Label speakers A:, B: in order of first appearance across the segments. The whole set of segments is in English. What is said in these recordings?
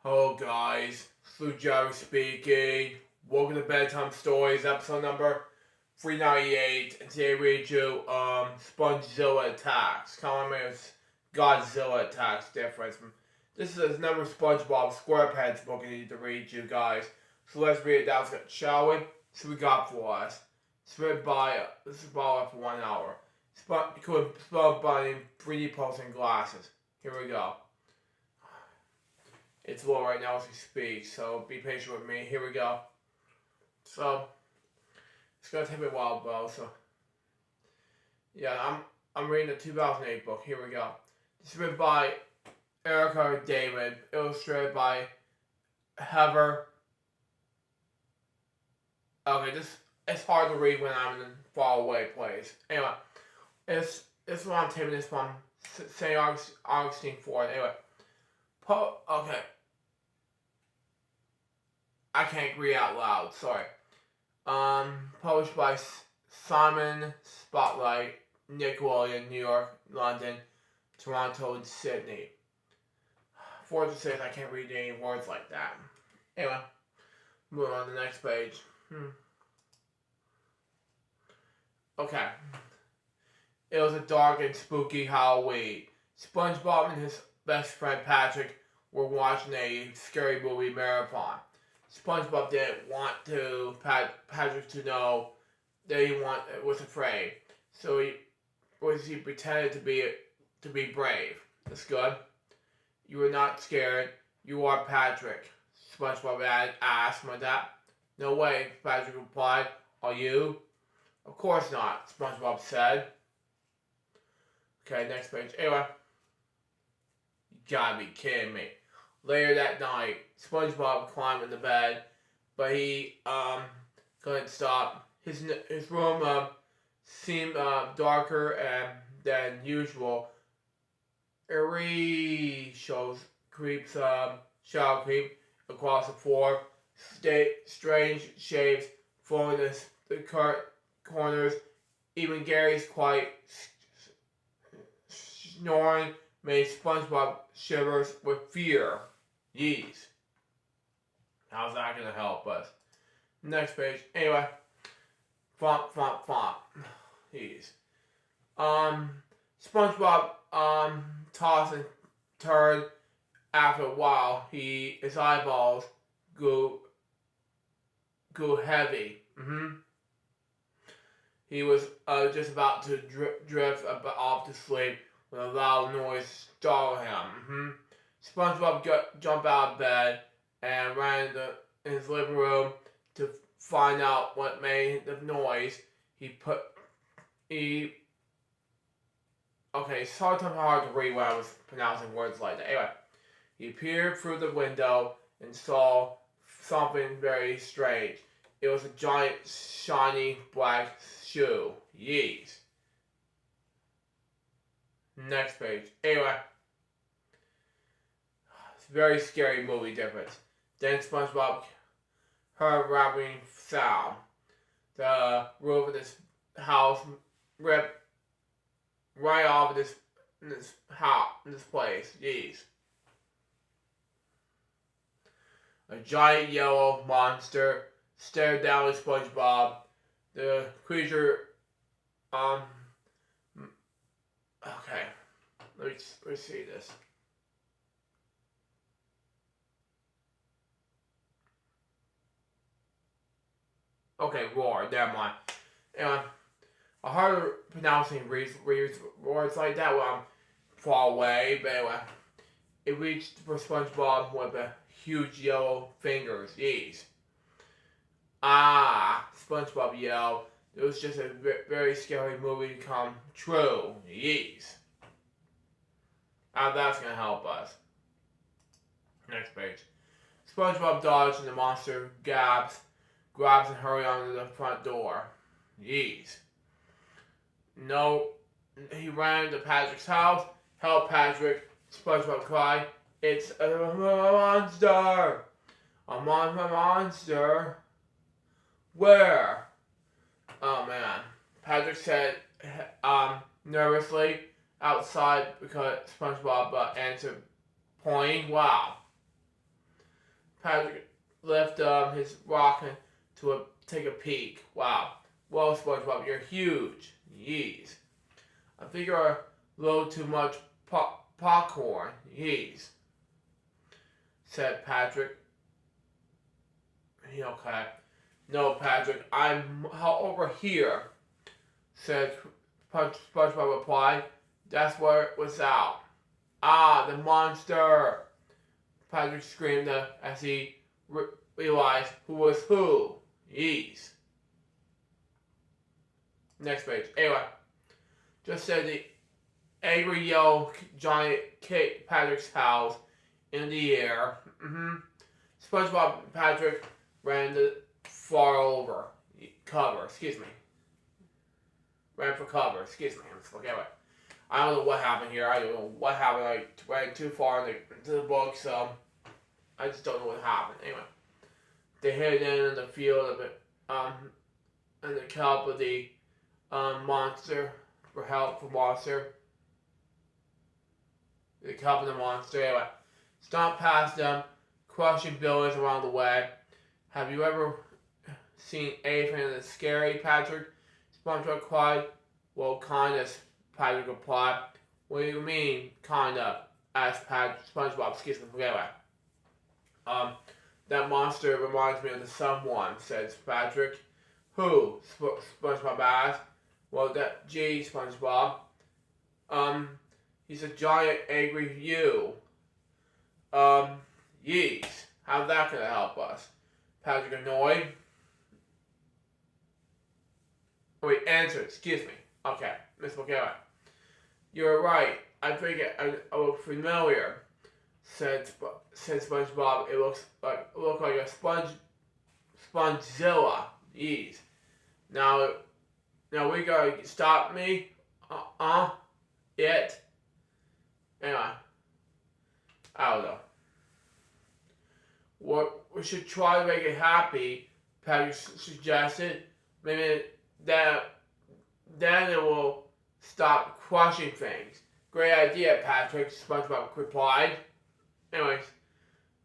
A: Hello guys, Joe speaking. Welcome to Bedtime Stories, episode number 398. And today we do SpongeZilla attacks. Calling me Godzilla attacks difference. This is another SpongeBob SquarePants book I need to read you guys. So let's read it down, shall we? So we got for us. It's read by this is about for 1 hour. Spelled by 3D posting glasses. Here we go. It's low right now as we speak, so be patient with me. Here we go. So it's gonna take me a while, bro. So yeah, I'm reading the 2008 book. Here we go. This is written by Erica David, illustrated by Heather. Okay, it's hard to read when I'm in a far away place. Anyway, it's what I'm taping this from St. Augustine Ford. Anyway, okay. I can't read out loud, sorry. Published by Simon Spotlight, Nick William, New York, London, Toronto, and Sydney. Fortune says I can't read any words like that. Anyway, move on to the next page. Okay. It was a dark and spooky Halloween. SpongeBob and his best friend Patrick were watching a scary movie marathon. SpongeBob didn't want Patrick to know that he was afraid, so he pretended to be brave. That's good. You were not scared. You are Patrick. SpongeBob asked my dad. No way, Patrick replied. Are you? Of course not, SpongeBob said. Okay, next page. Anyway, you gotta be kidding me. Later that night, SpongeBob climbed into bed, but he couldn't stop. His room seemed darker than usual. Eerie shadow creep across the floor. Strange shapes filling the corners. Even Gary's quiet snoring made SpongeBob shivers with fear. Yeez. How's that gonna help us? Next page. Anyway. Font. Yeez. SpongeBob tossed and turned. After a while, his eyeballs grew heavy. He was just about to drift off to sleep when a loud noise startled him. SpongeBob jumped out of bed and ran in his living room to find out what made the noise. Okay, it's hard to read when I was pronouncing words like that. Anyway, he peered through the window and saw something very strange. It was a giant, shiny, black shoe. Yeez. Next page. Anyway. It's a very scary movie difference. Then SpongeBob heard a rattling sound. The roof of this house ripped right off this place. Jeez. A giant yellow monster stared down at SpongeBob. The creature, okay, let's see this. Okay, roar, never mind. Anyway, I heard pronouncing words like that when I'm far away, but anyway, it reached for SpongeBob with a huge yellow fingers. Jeez. Ah, SpongeBob yelled. It was just a very scary movie come true. Yeez. How that's gonna help us. Next page. SpongeBob dodged and the monster grabs and hurried onto the front door. Yeez. No, he ran to Patrick's house. Help, Patrick. SpongeBob cried. It's a monster. A monster. Where? Oh man. Patrick said nervously outside because SpongeBob answered pointing. Wow. Patrick left his rock to take a peek. Wow. Well, SpongeBob, you're huge. Yeez. I think you're a little too much popcorn. Yeez. Said Patrick. Okay. No, Patrick, I'm over here. Said SpongeBob replied. That's where it was out. Ah, the monster! Patrick screamed as he realized who was who. Yeez. Next page. Anyway, just said the angry yellow giant kicked Patrick's house in the air. SpongeBob and Patrick ran far over cover. Excuse me. Ran for cover. Excuse me. Okay, wait. I don't know what happened here. I don't know what happened. I ran too far into the book, so I just don't know what happened. Anyway, they hid in the field of it, and the help of the monster for help from monster. The help of the monster. Anyway, stomped past them, crushing buildings around the way. Have you ever seen anything that's scary, Patrick? SpongeBob cried. Well, kind of, Patrick replied. What do you mean, kind of? Asked SpongeBob. Excuse me, anyway. That monster reminds me of someone, said Patrick. Who? SpongeBob asked. Well, gee, SpongeBob. He's a giant angry you. Yeez. How's that gonna help us? Patrick annoyed. Wait, answer, excuse me. Okay, Miss McGarrett. You're right. I think I look familiar, said SpongeBob. It looks like a SpongeZilla. Yeez. Now we gotta stop me. It. Anyway, I don't know. We should try to make it happy, Patrick suggested. Maybe then it will stop crushing things. Great idea, Patrick, SpongeBob replied. Anyways,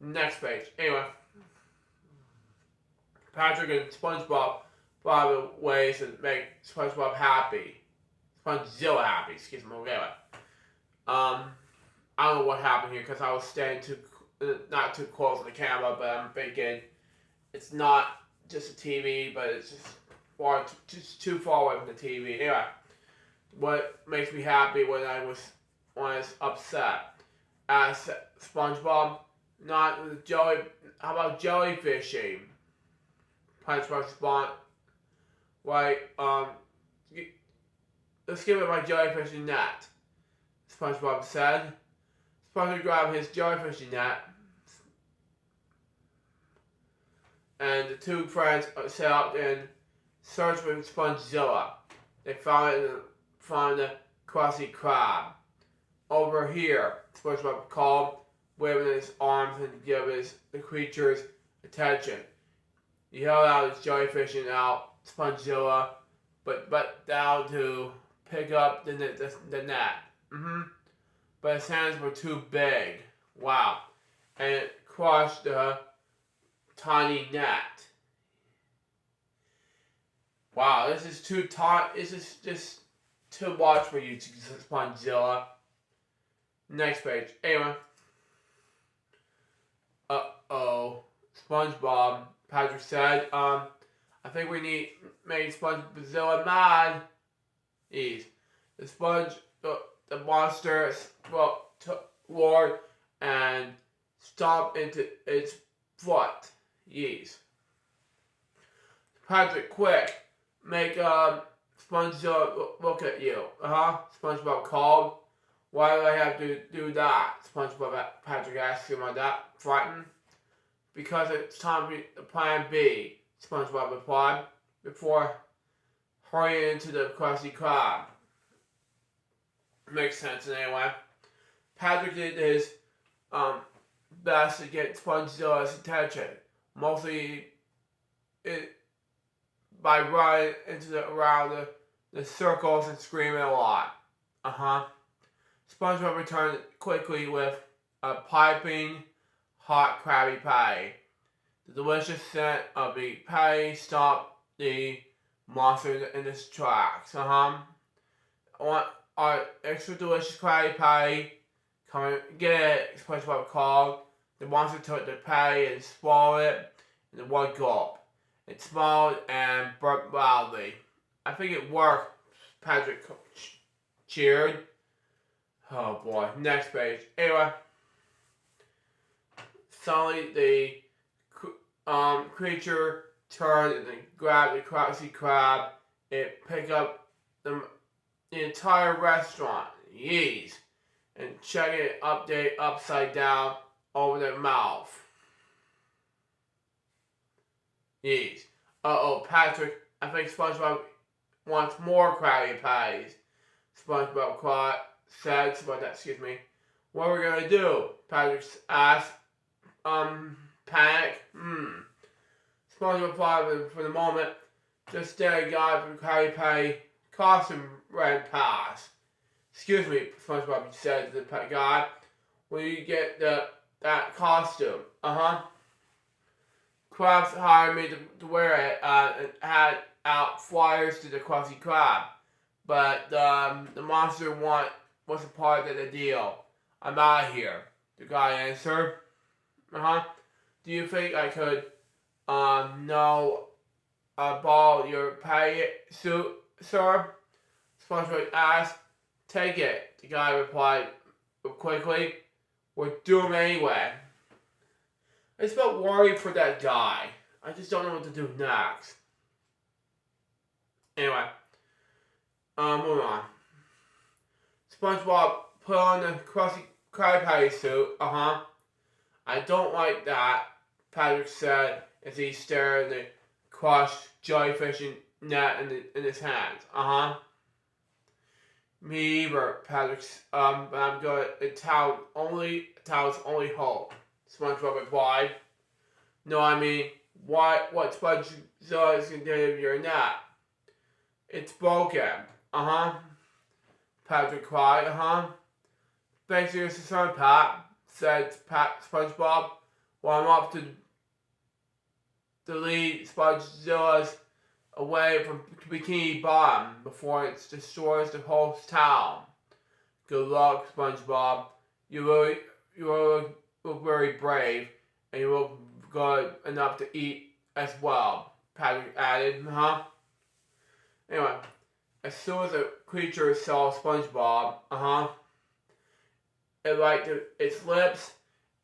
A: next page. Anyway, Patrick and SpongeBob found ways to make SpongeBob happy. SpongeZilla happy, excuse me. Anyway, I don't know what happened here because I was standing not too close to the camera, but I'm thinking it's not just a TV, but it's just too far away from the TV. Anyway, what makes me happy when I was upset? Asked SpongeBob. Not with jelly. How about jellyfishing? SpongeBob responded. Right. Let's give it my jellyfishing net. SpongeBob said. SpongeBob grabbed his jellyfishing net, and the two friends set out and searched for SpongeZilla. They found the Krusty Krab. Over here, SpongeBob called, waving his arms and give the creatures attention. He held out his jellyfishing out SpongeZilla, but down to pick up the net. But his hands were too big. Wow. And it crushed the tiny net. Wow, this is too this is just too much for you, SpongeZilla. Next page. Anyway. SpongeBob, Patrick said, I think we need make SpongeZilla mad. Ease. The monster roared and stomped into its foot. Yeez. Patrick, quick, make SpongeZilla look at you. SpongeBob called. Why do I have to do that? Patrick asked him like that, frightened. Because it's time for plan B, SpongeBob replied, before hurrying into the Krusty Krab. Makes sense anyway. Patrick did his best to get SpongeZilla's attention, mostly by running around the circles and screaming a lot. SpongeBob returned quickly with a piping hot Krabby Patty. The delicious scent of the patty stopped the monster in its tracks. I want our extra delicious Krabby Patty. Come and get it, SpongeBob called. The monster took the patty and swallowed it in one gulp. It smiled and burped loudly. I think it worked, Patrick cheered. Oh boy, next page. Anyway, suddenly the creature turned and grabbed the Krusty Krab. It picked up the entire restaurant, yeez, and checked it update upside down over their mouth. Yeez. Uh-oh, Patrick, I think SpongeBob wants more Krabby Patties. SpongeBob said, excuse me. What are we gonna do? Patrick asked, panic? SpongeBob replied for the moment, just then a guy from Krabby Patty costume ran past. Excuse me, SpongeBob said to the guy, will you get that costume? Krabs hired me to wear it and had out flyers to the Krusty Krab. But the monster wasn't part of the deal. I'm out of here, the guy answered. Do you think I could, borrow your patty suit, sir? SpongeBob asked. Take it, the guy replied quickly. We're doomed anyway. I just felt worried for that guy. I just don't know what to do next. Anyway, moving on. SpongeBob put on the Krusty Patty suit. I don't like that, Patrick said as he stared at the crushed jellyfish net in his hands. Me either, Patrick. But I'm good. It's towel's only hope. SpongeBob replied. No, I mean, what SpongeZilla is gonna do your net? It's broken. Patrick cried. Thanks for your concern, Pat, said SpongeBob. Well, I'm off to lead SpongeZilla's away from Bikini Bottom before it destroys the whole town. Good luck, SpongeBob. You look very brave, and you look good enough to eat as well, Patrick added. Anyway, as soon as the creature saw SpongeBob, it licked its lips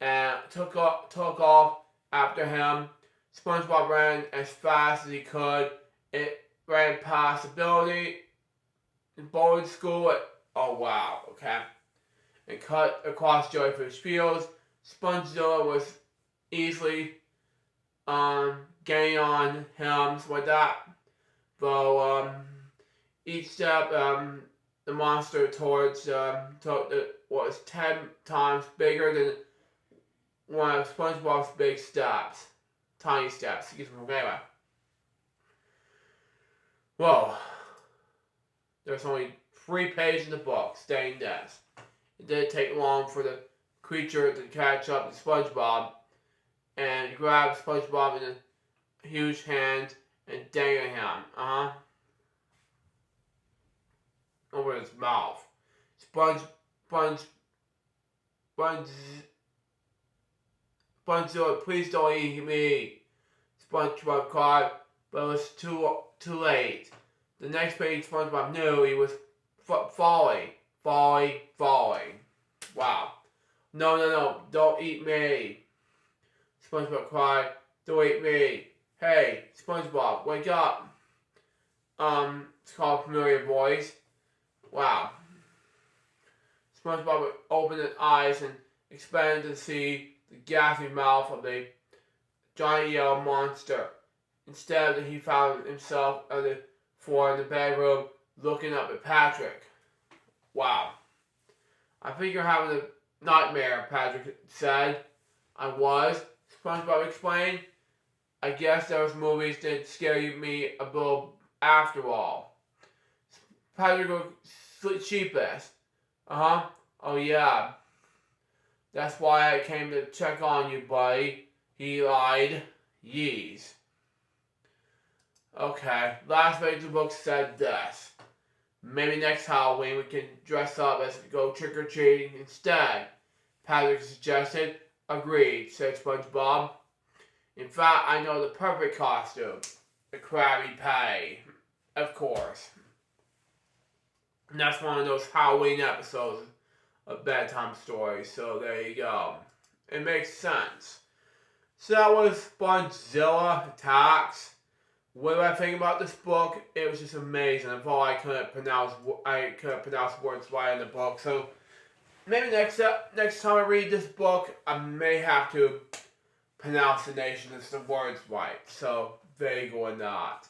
A: and took off after him. SpongeBob ran as fast as he could. It ran past the building in bowling school. It cut across Jellyfish Fields. SpongeZilla was easily getting on him with that. Though each step the monster was 10 times bigger than one of SpongeBob's big steps. Tiny steps, excuse me. Anyway. Whoa. There's only 3 pages in the book stating this. It didn't take long for the creature to catch up to SpongeBob and grab SpongeBob in a huge hand and dangle him. Over his mouth. SpongeZilla, please don't eat me, SpongeBob cried, but it was too late. The next page, SpongeBob knew he was falling. Wow. No, don't eat me, SpongeBob cried. Don't eat me. Hey, SpongeBob, wake up. It's called a familiar voice. Wow. SpongeBob opened his eyes and expanded to see the gasping mouth of a giant yellow monster. Instead, he found himself on the floor in the bedroom looking up at Patrick. Wow. I think you're having a nightmare, Patrick said. I was, SpongeBob explained. I guess those movies did scare me a little after all. Patrick looked sheepish. Oh yeah. That's why I came to check on you, buddy. He lied. Yeez. Okay, last page of the book said this. Maybe next Halloween we can dress up as we go trick-or-treating instead. Patrick suggested. Agreed, said SpongeBob. In fact, I know the perfect costume. The Krabby Patty. Of course. And that's one of those Halloween episodes of Bedtime stories, so there you go. It makes sense. So that was SpongeZilla Attacks. What do I think about this book? It was just amazing. Of all I couldn't pronounce words right in the book. So maybe next time I read this book, I may have to pronounce the nations the words right. So there you go or not.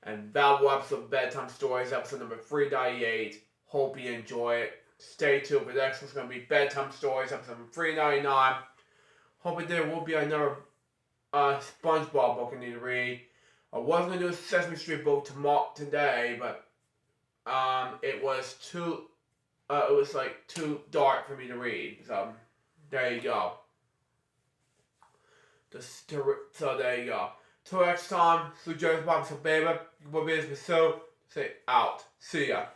A: And that was episode of Bedtime Stories, episode number 398. Hope you enjoy it. Stay tuned for the next one's going to be Bedtime Stories, episode number 399. Hoping there will be another SpongeBob book I need to read. I was going to do a Sesame Street book today, but it was too dark for me to read. So there you go. So there you go. Till next time, so Joe's Bob, so baby, what is so say out. See ya.